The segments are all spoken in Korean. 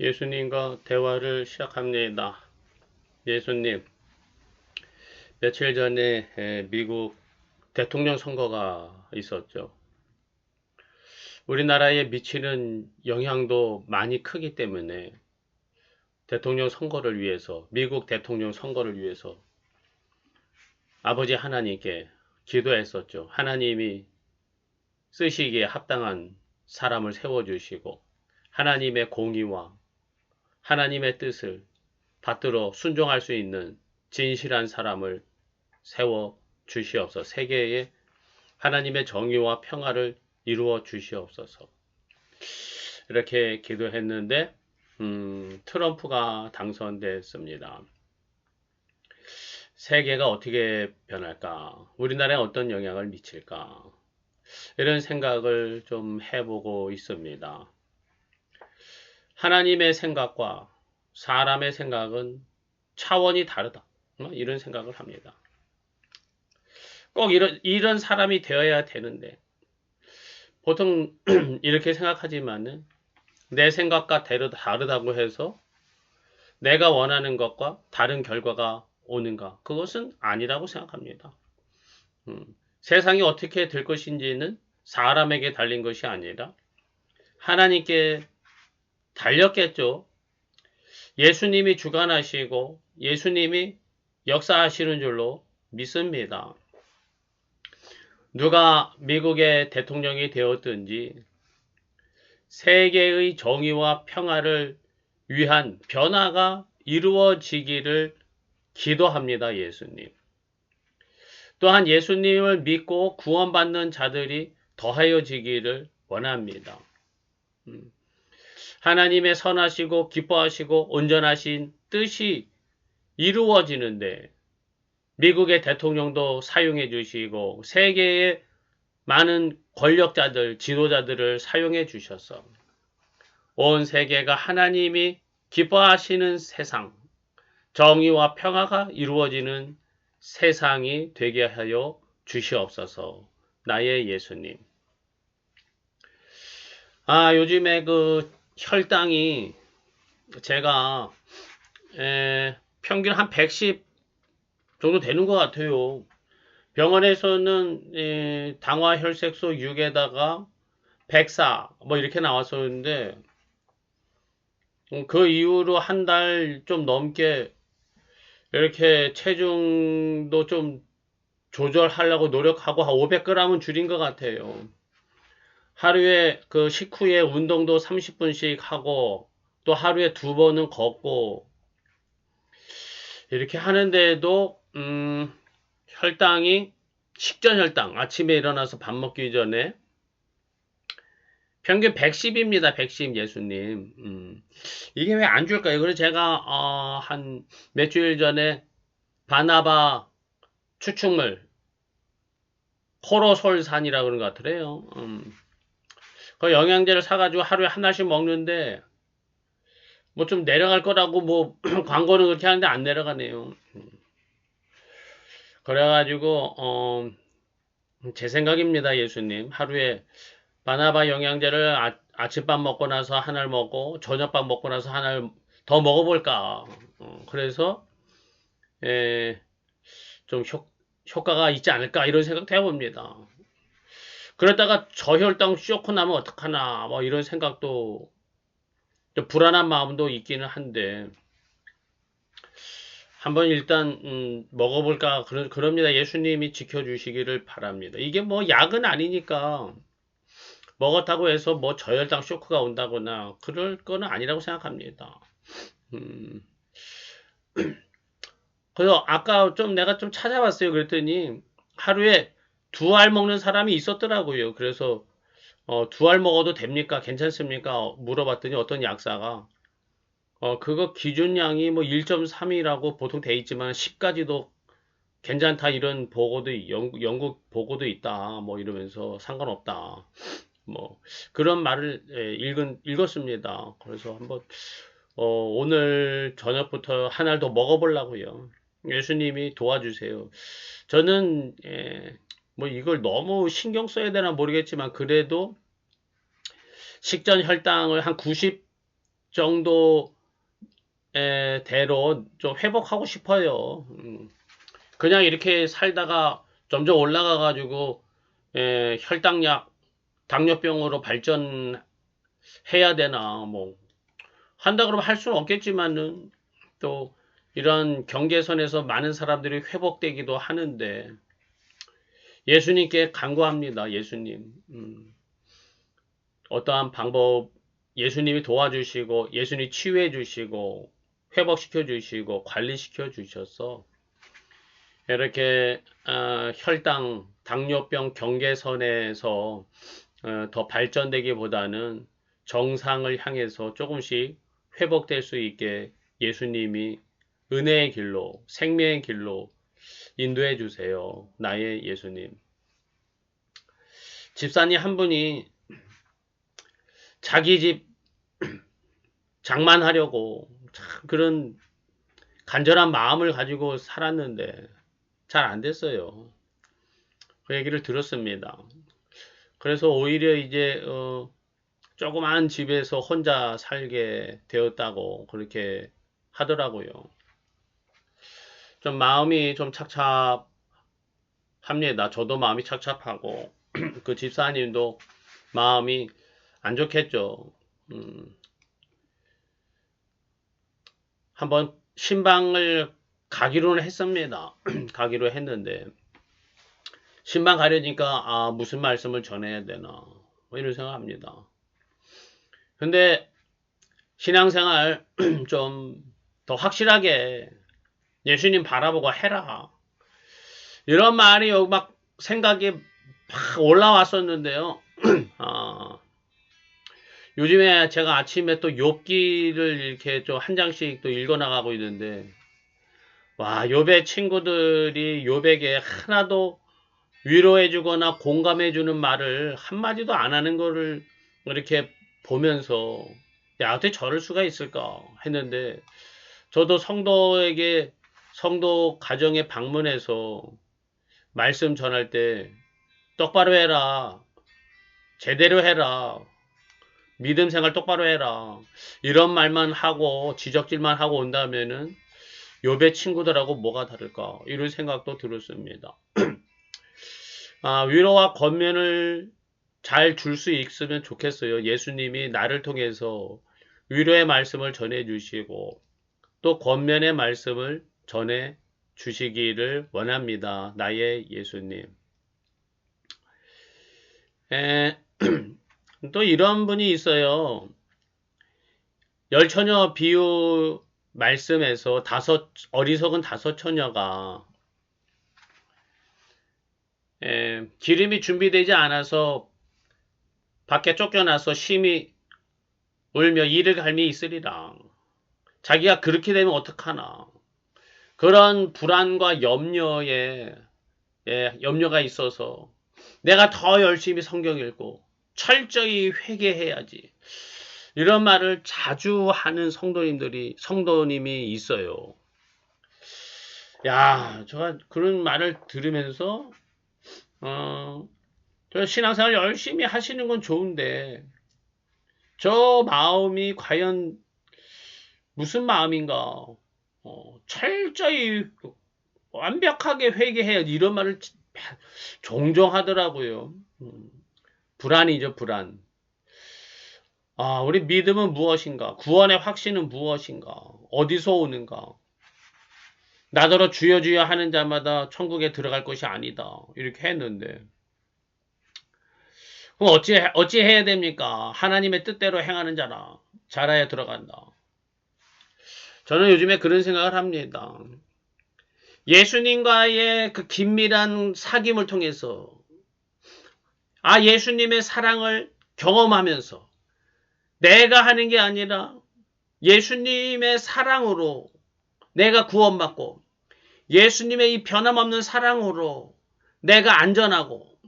예수님과 대화를 시작합니다. 예수님, 며칠 전에 미국 대통령 선거가 있었죠. 우리나라에 미치는 영향도 많이 크기 때문에 대통령 선거를 위해서, 미국 대통령 선거를 위해서 아버지 하나님께 기도했었죠. 하나님이 쓰시기에 합당한 사람을 세워주시고 하나님의 공의와 하나님의 뜻을 받들어 순종할 수 있는 진실한 사람을 세워 주시옵소서. 세계에 하나님의 정의와 평화를 이루어 주시옵소서. 이렇게 기도했는데 트럼프가 당선됐습니다. 세계가 어떻게 변할까? 우리나라에 어떤 영향을 미칠까? 이런 생각을 좀 해보고 있습니다. 하나님의 생각과 사람의 생각은 차원이 다르다. 이런 생각을 합니다. 꼭 이런 사람이 되어야 되는데, 보통 이렇게 생각하지만은, 내 생각과 다르다고 해서 내가 원하는 것과 다른 결과가 오는가? 그것은 아니라고 생각합니다. 세상이 어떻게 될 것인지는 사람에게 달린 것이 아니라 하나님께 달렸겠죠. 예수님이 주관하시고 예수님이 역사하시는 줄로 믿습니다. 누가 미국의 대통령이 되었든지 세계의 정의와 평화를 위한 변화가 이루어지기를 기도합니다. 예수님. 또한 예수님을 믿고 구원받는 자들이 더하여지기를 원합니다. 하나님의 선하시고 기뻐하시고 온전하신 뜻이 이루어지는데 미국의 대통령도 사용해 주시고 세계의 많은 권력자들, 지도자들을 사용해 주셔서 온 세계가 하나님이 기뻐하시는 세상, 정의와 평화가 이루어지는 세상이 되게 하여 주시옵소서. 나의 예수님. 요즘에 그 혈당이 제가 평균 한 110 정도 되는 것 같아요. 병원에서는 당화혈색소 6에다가 104 뭐 이렇게 나왔었는데 그 이후로 한 달 좀 넘게 이렇게 체중도 좀 조절하려고 노력하고 한 500g은 줄인 것 같아요. 하루에 그 식후에 운동도 30분씩 하고 또 하루에 2번은 걷고 이렇게 하는데도 혈당이 식전 혈당 아침에 일어나서 밥 먹기 전에 평균 110입니다. 110 예수님. 이게 왜 안 줄까요? 그래서 제가 한 몇 주일 전에 바나바 추출물 코로솔산이라고 그러는 것 같더래요. 그 영양제를 사가지고 하루에 한 알씩 먹는데 뭐 좀 내려갈 거라고 뭐 광고는 그렇게 하는데 안 내려가네요. 그래가지고 제 생각입니다. 예수님. 하루에 바나바 영양제를 아침밥 먹고 나서 한 알 먹고 저녁밥 먹고 나서 한 알 더 먹어볼까. 그래서 좀 효과가 있지 않을까 이런 생각도 해봅니다. 그러다가 저혈당 쇼크 나면 어떡하나 뭐 이런 생각도 좀 불안한 마음도 있기는 한데 한번 일단 먹어볼까 그럽니다. 예수님이 지켜주시기를 바랍니다. 이게 뭐 약은 아니니까 먹었다고 해서 뭐 저혈당 쇼크가 온다거나 그럴 거는 아니라고 생각합니다. 그래서 아까 좀 내가 좀 찾아봤어요. 그랬더니 하루에 2알 먹는 사람이 있었더라고요. 그래서 2알 먹어도 됩니까? 괜찮습니까? 물어봤더니 어떤 약사가 그거 기준량이 뭐 1.3이라고 보통 돼 있지만 10까지도 괜찮다 이런 보고도 영국 보고도 있다. 뭐 이러면서 상관없다. 뭐 그런 말을 읽었습니다. 그래서 한번 오늘 저녁부터 한 알 더 먹어보려고요. 예수님이 도와주세요. 저는 뭐 이걸 너무 신경 써야 되나 모르겠지만 그래도 식전 혈당을 한 90 정도 대로 좀 회복하고 싶어요. 그냥 이렇게 살다가 점점 올라가가지고 혈당약, 당뇨병으로 발전해야 되나 뭐 한다 그러면 할 수는 없겠지만은 또 이런 경계선에서 많은 사람들이 회복되기도 하는데 예수님께 간구합니다. 예수님. 어떠한 방법 예수님이 도와주시고 예수님이 치유해 주시고 회복시켜 주시고 관리시켜 주셔서 이렇게 혈당, 당뇨병 경계선에서 더 발전되기보다는 정상을 향해서 조금씩 회복될 수 있게 예수님이 은혜의 길로, 생명의 길로 인도해 주세요. 나의 예수님. 집사님 한 분이 자기 집 장만하려고 참 그런 간절한 마음을 가지고 살았는데 잘 안 됐어요. 그 얘기를 들었습니다. 그래서 오히려 이제 조그만 집에서 혼자 살게 되었다고 그렇게 하더라고요. 좀 마음이 좀 착잡합니다. 저도 마음이 착잡하고 그 집사님도 마음이 안 좋겠죠. 한번 신방을 가기로는 했습니다. 가기로 했는데 신방 가려니까 무슨 말씀을 전해야 되나 뭐 이런 생각합니다. 근데 신앙생활 좀 더 확실하게 예수님 바라보고 해라. 이런 말이 막 생각이 막 올라왔었는데요. 요즘에 제가 아침에 또 욥기를 이렇게 좀 한 장씩 또 읽어 나가고 있는데 와, 욥의 친구들이 욥에게 하나도 위로해주거나 공감해주는 말을 한마디도 안 하는 거를 이렇게 보면서 야, 어떻게 저럴 수가 있을까 했는데 저도 성도 가정에 방문해서 말씀 전할 때 똑바로 해라. 제대로 해라. 믿음 생활 똑바로 해라. 이런 말만 하고 지적질만 하고 온다면은 욥의 친구들하고 뭐가 다를까? 이런 생각도 들었습니다. 위로와 권면을 잘 줄 수 있으면 좋겠어요. 예수님이 나를 통해서 위로의 말씀을 전해 주시고 또 권면의 말씀을 전해 주시기를 원합니다. 나의 예수님. 또 이런 분이 있어요. 열처녀 비유 말씀에서 어리석은 다섯 처녀가 기름이 준비되지 않아서 밖에 쫓겨나서 심히 울며 이를 갈미 있으리라. 자기가 그렇게 되면 어떡하나. 그런 불안과 염려가 있어서 내가 더 열심히 성경 읽고 철저히 회개해야지. 이런 말을 자주 하는 성도님이 있어요. 야, 제가 그런 말을 들으면서, 저 신앙생활 열심히 하시는 건 좋은데, 저 마음이 과연 무슨 마음인가? 철저히 완벽하게 회개해야지. 이런 말을 종종 하더라고요. 불안이죠, 불안. 우리 믿음은 무엇인가? 구원의 확신은 무엇인가? 어디서 오는가? 나더러 주여 주여 하는 자마다 천국에 들어갈 것이 아니다. 이렇게 했는데. 그럼 어찌 해야 됩니까? 하나님의 뜻대로 행하는 자라. 잘해야 들어간다. 저는 요즘에 그런 생각을 합니다. 예수님과의 그 긴밀한 사귐을 통해서 예수님의 사랑을 경험하면서 내가 하는 게 아니라 예수님의 사랑으로 내가 구원받고 예수님의 이 변함없는 사랑으로 내가 안전하고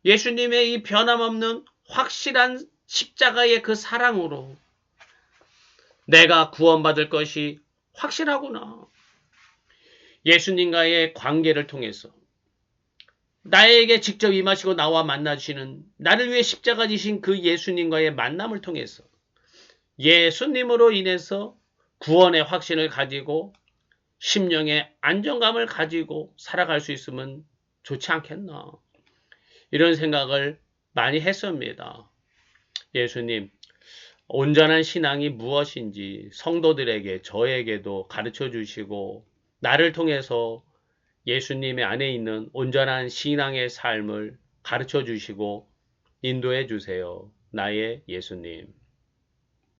예수님의 이 변함없는 확실한 십자가의 그 사랑으로 내가 구원받을 것이 확실하구나. 예수님과의 관계를 통해서 나에게 직접 임하시고 나와 만나주시는 나를 위해 십자가 지신 그 예수님과의 만남을 통해서 예수님으로 인해서 구원의 확신을 가지고 심령의 안정감을 가지고 살아갈 수 있으면 좋지 않겠나. 이런 생각을 많이 했습니다. 예수님, 온전한 신앙이 무엇인지 성도들에게 저에게도 가르쳐 주시고 나를 통해서 예수님의 안에 있는 온전한 신앙의 삶을 가르쳐 주시고 인도해 주세요. 나의 예수님.